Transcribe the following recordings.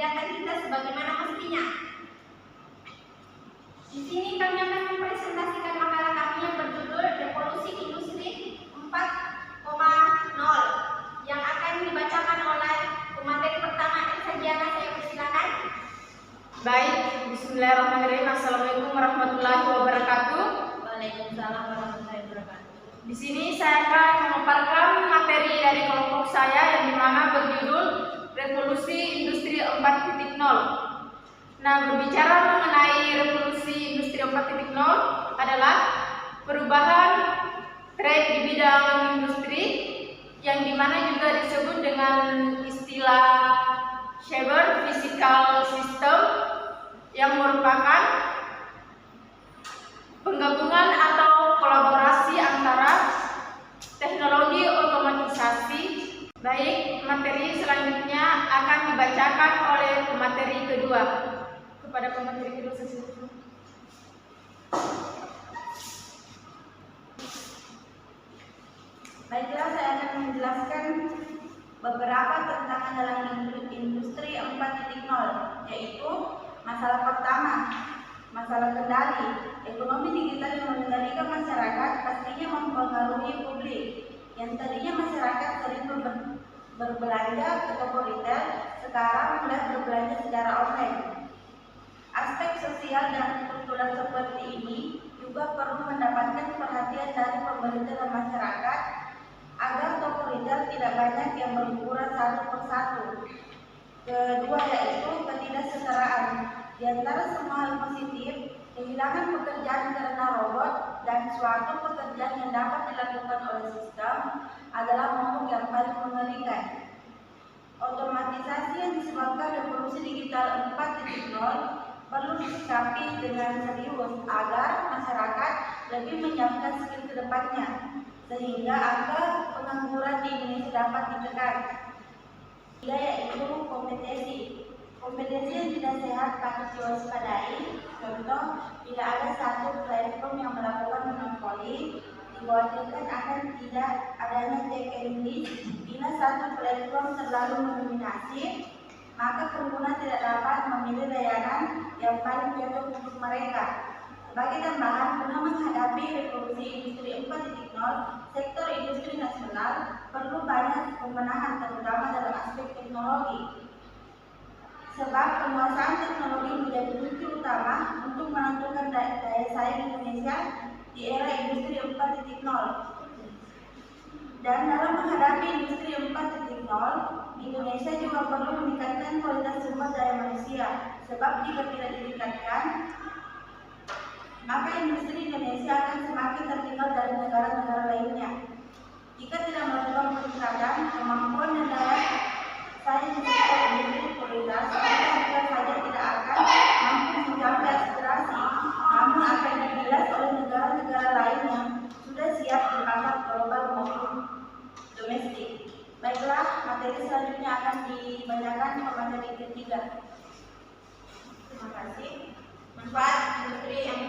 kegiatan kita sebagaimana mestinya. Di sini kami akan mempresentasikan makalah kami yang berjudul Revolusi Industri 4.0 yang akan dibacakan oleh pemateri pertama Elsa Diana. Saya persilakan. Baik, bismillahirrahmanirrahim. Assalamualaikum warahmatullahi wabarakatuh. Waalaikumsalam warahmatullahi wabarakatuh. Di sini saya akan memaparkan materi dari kelompok saya yang dimana berjudul Revolusi Industri 4.0. Nah, berbicara mengenai Revolusi Industri 4.0 adalah perubahan tren di bidang industri yang dimana juga disebut dengan istilah Cyber Physical System, yang merupakan penggabungan atau kolaborasi antara teknologi otomatisasi. Baik, materi selanjutnya akan dibacakan oleh pemateri kedua. Kepada pemateri kedua sesuatu. Baiklah, saya akan menjelaskan beberapa tantangan dalam industri 4.0, yaitu masalah pertama, masalah kendali. Ekonomi digital yang mengendalikan masyarakat pastinya mempengaruhi publik. Yang tadinya masyarakat sering berbelanja ke toko retail, sekarang mulai berbelanja secara online. Aspek sosial dan kultural seperti ini juga perlu mendapatkan perhatian dari pemerintah dan masyarakat agar toko retail tidak banyak yang berukuran satu persatu. Kedua yaitu ketidaksetaraan. Di antara semua hal positif, kehilangan pekerjaan karena robot dan suatu pekerjaan yang dapat dilakukan oleh sistem adalah momok yang paling mengerikan. Otomatisasi yang disebabkan revolusi digital 4.0 perlu disikapi dengan serius agar masyarakat lebih menyiapkan skill ke depannya, sehingga angka pengangguran di Indonesia dapat ditekan. Tiga yaitu kompetensi. Kompetensi yang tidak sehat patut diwaspadai. Contoh, bila ada satu platform yang melakukan monopoli, dikhawatirkan akan tidak adanya check and list. Bila satu platform terlalu mendominasi, maka pengguna tidak dapat memilih layanan yang paling cocok untuk mereka. Sebagai tambahan, guna menghadapi revolusi industri 4.0, sektor industri nasional perlu banyak pembenahan terutama dalam aspek teknologi. Sebab penguasaan teknologi menjadi kunci utama untuk menentukan daya saing Indonesia di era industri 4.0. Dan dalam menghadapi industri 4.0, Indonesia juga perlu meningkatkan kualitas sumber daya manusia. Sebab jika tidak ditingkatkan, maka industri Indonesia akan semakin tertinggal dari negara-negara lainnya. Jika tidak melakukan peningkatan kemampuan dan daya saing sektor industri prioritas, maka bukan saja tidak akan mampu mencapai aspirasi, namun akan dibilas oleh negara-negara lain yang sudah siap di pasar global maupun domestik. Baiklah, materi selanjutnya akan dibacakan pemateri ketiga. Terima kasih. Manfaat industri 4.0.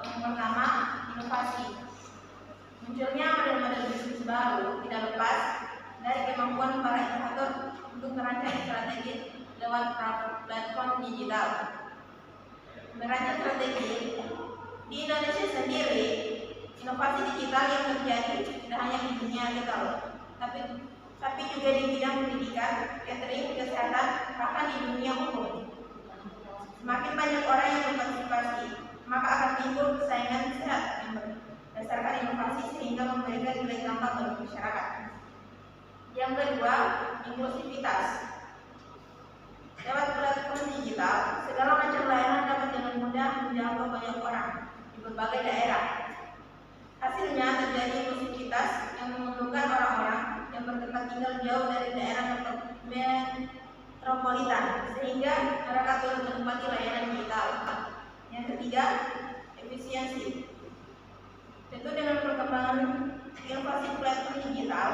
Yang pertama, inovasi. Munculnya model-model bisnis baru tidak lepas dari kemampuan para inovator untuk merancang strategi lewat platform digital. Merancang strategi di Indonesia sendiri, inovasi digital yang terjadi tidak hanya di dunia digital, tapi juga di bidang pendidikan, catering, kesehatan, bahkan di dunia hukum. Semakin banyak orang yang berpartisipasi, maka akan timbul persaingan sehat yang berdasarkan inovasi sehingga memberikan nilai tambah bagi masyarakat. Yang kedua, inklusivitas. Lewat platform digital, segala macam layanan dapat dengan mudah menjangkau banyak orang di berbagai daerah. Hasilnya terjadi inklusivitas yang menguntungkan orang-orang yang bertempat tinggal jauh dari daerah metropolitan, sehingga mereka turut menikmati layanan digital. Yang ketiga, efisiensi. Tentu dengan perkembangan inovasi platform digital,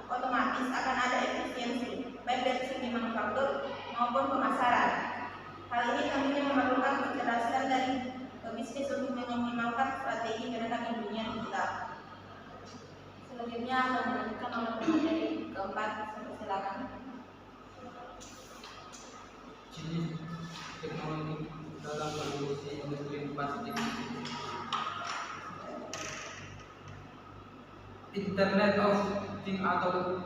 otomatis akan ada efisiensi, baik dari segi manufaktur maupun pemasaran. Hal ini tentunya memerlukan kecerdasan dari bisnis untuk mengoptimalkan strategi mereka di dunia digital. Selanjutnya akan dilanjutkan oleh pemateri keempat. Silakan. dalam revolusi industri 4.0. Internet of Things atau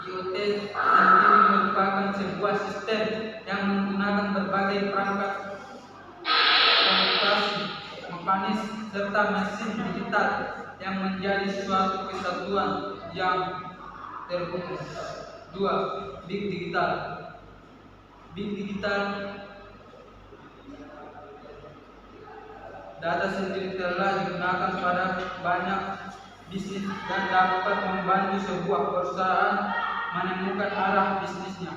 IoT sendiri merupakan sebuah sistem yang menggunakan berbagai perangkat komputasi, mekanis, serta mesin digital yang menjadi suatu kesatuan yang terhubung. 2. Big Digital. Big Digital data sendiri telah digunakan pada banyak bisnis dan dapat membantu sebuah perusahaan menemukan arah bisnisnya.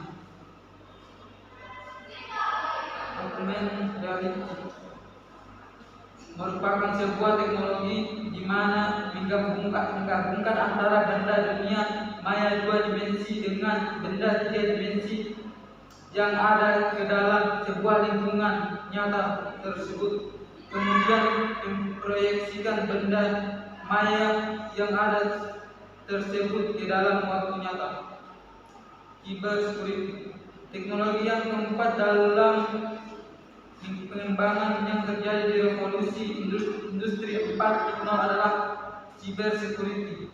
Augmented reality merupakan sebuah teknologi di mana menggabungkan antara benda dunia maya 2 dimensi dengan benda 3 dimensi yang ada ke dalam sebuah lingkungan nyata tersebut, kemudian memproyeksikan benda maya yang ada tersebut ke dalam waktu nyata. Cybersecurity, teknologi yang keempat dalam pengembangan yang terjadi di revolusi industri 4.0 adalah cybersecurity,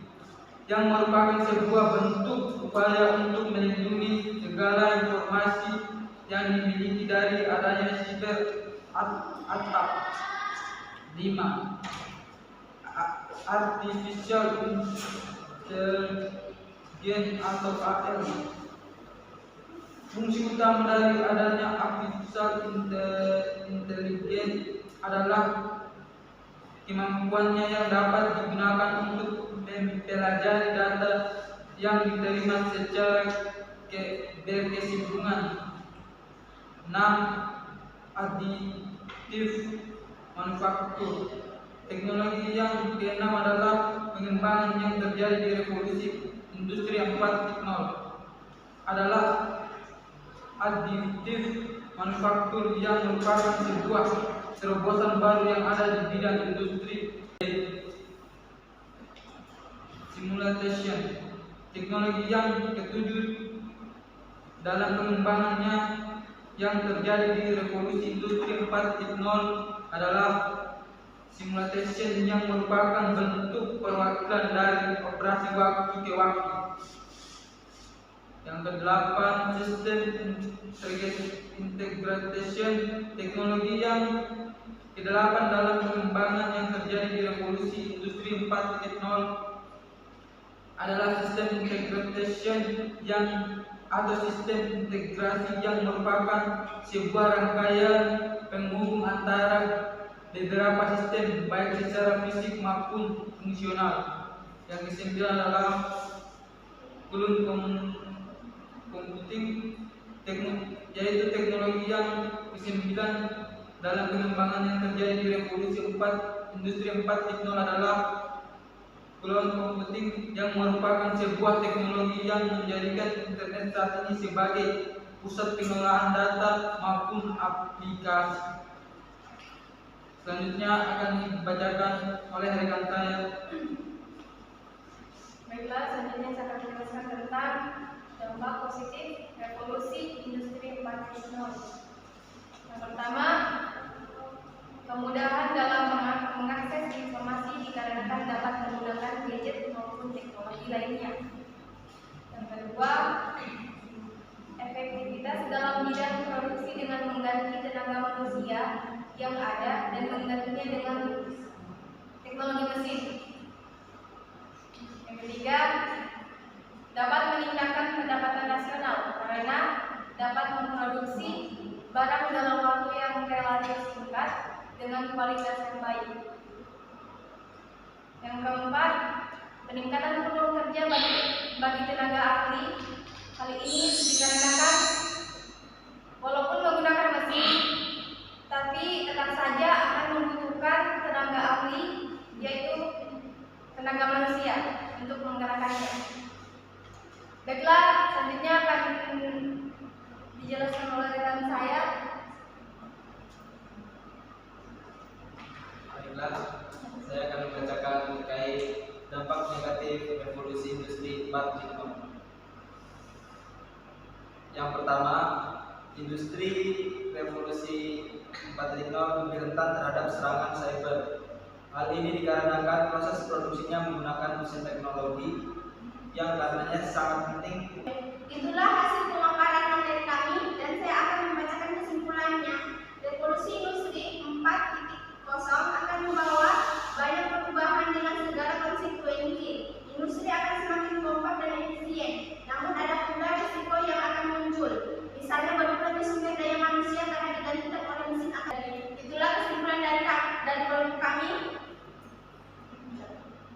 yang merupakan sebuah bentuk upaya untuk melindungi segala informasi yang dimiliki dari adanya cyber attack. 5. Artificial Intelligence atau AL. Fungsi utama dari adanya artificial intelligence adalah kemampuannya yang dapat digunakan untuk mempelajari data yang diterima secara berkesinambungan. 6. Additive manufaktur. Teknologi yang keenam adalah pengembangan yang terjadi di revolusi industri 4.0 adalah additive manufaktur, yang merupakan sebuah terobosan baru yang ada di bidang industri. Simulation, teknologi yang ketujuh dalam pengembangannya yang terjadi di revolusi industri 4.0 adalah simulation, yang merupakan bentuk perwakilan dari operasi waktu ke waktu. Yang ke-8, sistem integration, teknologi yang ke-8 dalam pengembangan yang terjadi di revolusi industri 4.0 adalah sistem integration atau sistem integrasi, yang merupakan sebuah rangkaian penghubung antara beberapa sistem baik secara fisik maupun fungsional. Yang ke-9 adalah cloud computing, yaitu teknologi yang ke-9 dalam pengembangan yang terjadi di revolusi industri 4.0 adalah cloud computing, yang merupakan sebuah teknologi yang menjadikan internet saat ini sebagai pusat pengolahan data maupun aplikasi. Selanjutnya akan dibacakan oleh rekan saya. Baiklah, selanjutnya saya akan menjelaskan tentang dampak positif revolusi industri 4.0. Yang pertama, kemudahan dalam mengakses informasi dikarenakan dapat menggunakan gadget maupun teknologi lainnya. Yang kedua, efektivitas dalam bidang produksi dengan mengganti tenaga manusia yang ada dan menggantinya dengan teknologi mesin. Yang ketiga, dapat meningkatkan pendapatan nasional karena dapat memproduksi barang dalam waktu yang relatif singkat dengan kualitas yang baik. Yang keempat, peningkatan peluang kerja bagi tenaga ahli. Hal ini dikarenakan walaupun menggunakan mesin, tapi tetap saja akan membutuhkan tenaga ahli, yaitu tenaga manusia untuk menggerakkannya. Baiklah, selanjutnya akan dijelaskan oleh rekan saya. Baiklah, saya akan membacakan terkait dampak negatif revolusi industri 4.0. Yang pertama, Industri revolusi 4.0 lebih rentan terhadap serangan cyber. Hal ini dikarenakan proses produksinya menggunakan mesin teknologi yang karenanya sangat penting. Itulah hasil pemaparan materi kami dan saya akan membacakan kesimpulannya. Revolusi industri 4.0 akan membawa banyak perubahan dengan segala konsekuensi. Industri akan semakin kompak dan efisien, namun ada pula risiko yang akan muncul. Misalnya berkurangnya sumber daya manusia karena digantikan oleh mesin akademik. Itulah kesimpulan dari kelompok kami.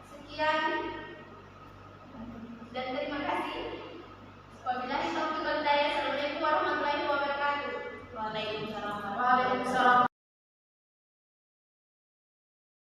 Sekian dan terima kasih. Wabillahi taufiq wal hidayah. Assalamualaikum warahmatullahi wabarakatuh. Waalaikumsalam. Waalaikumsalam.